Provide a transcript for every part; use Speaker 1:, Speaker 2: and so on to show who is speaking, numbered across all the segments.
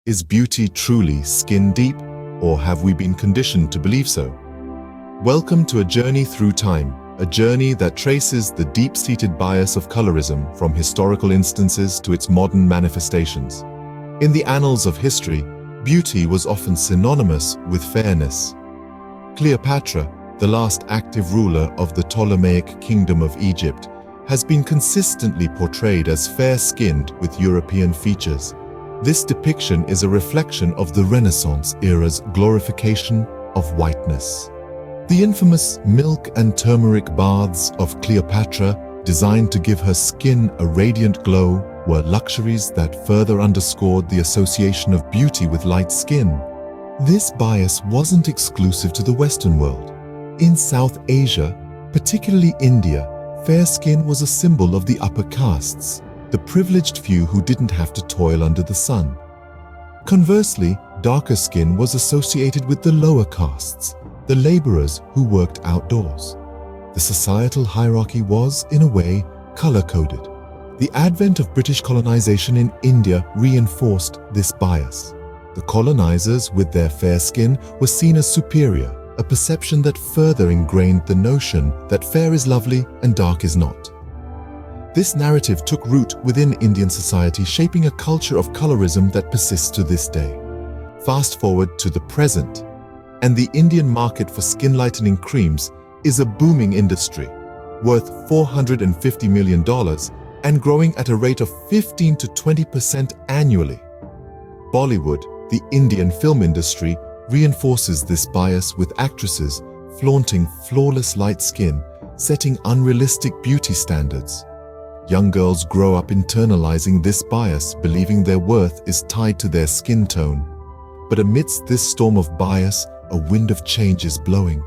Speaker 1: Is beauty truly skin deep, or have we been conditioned to believe so? Welcome to a journey through time, a journey that traces the deep-seated bias of colorism from historical instances to its modern manifestations. In the annals of history, beauty was often synonymous with fairness. Cleopatra, the last active ruler of the Ptolemaic Kingdom of Egypt, has been consistently portrayed as fair-skinned with European features. This depiction is a reflection of the Renaissance era's glorification of whiteness. The infamous milk and turmeric baths of Cleopatra, designed to give her skin a radiant glow, were luxuries that further underscored the association of beauty with light skin. This bias wasn't exclusive to the Western world. In South Asia, particularly India, fair skin was a symbol of the upper castes, the privileged few who didn't have to toil under the sun. Conversely, darker skin was associated with the lower castes, the laborers who worked outdoors. The societal hierarchy was, in a way, color-coded. The advent of British colonization in India reinforced this bias. The colonizers, with their fair skin, were seen as superior, a perception that further ingrained the notion that fair is lovely and dark is not. This narrative took root within Indian society, shaping a culture of colorism that persists to this day. Fast forward to the present, and the Indian market for skin-lightening creams is a booming industry, worth $450 million and growing at a rate of 15 to 20% annually. Bollywood, the Indian film industry, reinforces this bias with actresses flaunting flawless light skin, setting unrealistic beauty standards. Young girls grow up internalizing this bias, believing their worth is tied to their skin tone. But amidst this storm of bias, a wind of change is blowing.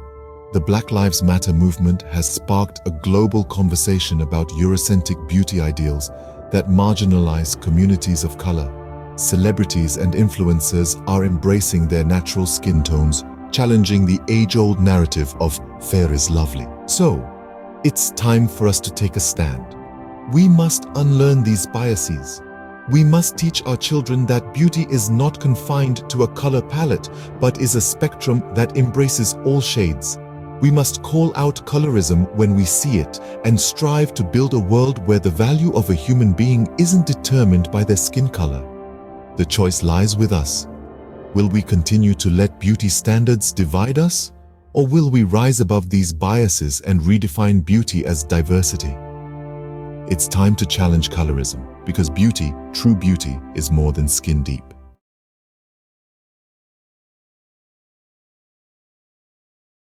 Speaker 1: The Black Lives Matter movement has sparked a global conversation about Eurocentric beauty ideals that marginalize communities of color. Celebrities and influencers are embracing their natural skin tones, challenging the age-old narrative of fair is lovely. So, it's time for us to take a stand. We must unlearn these biases. We must teach our children that beauty is not confined to a color palette, but is a spectrum that embraces all shades. We must call out colorism when we see it and strive to build a world where the value of a human being isn't determined by their skin color. The choice lies with us. Will we continue to let beauty standards divide us? Or will we rise above these biases and redefine beauty as diversity? It's time to challenge colorism, because beauty, true beauty, is more than skin deep.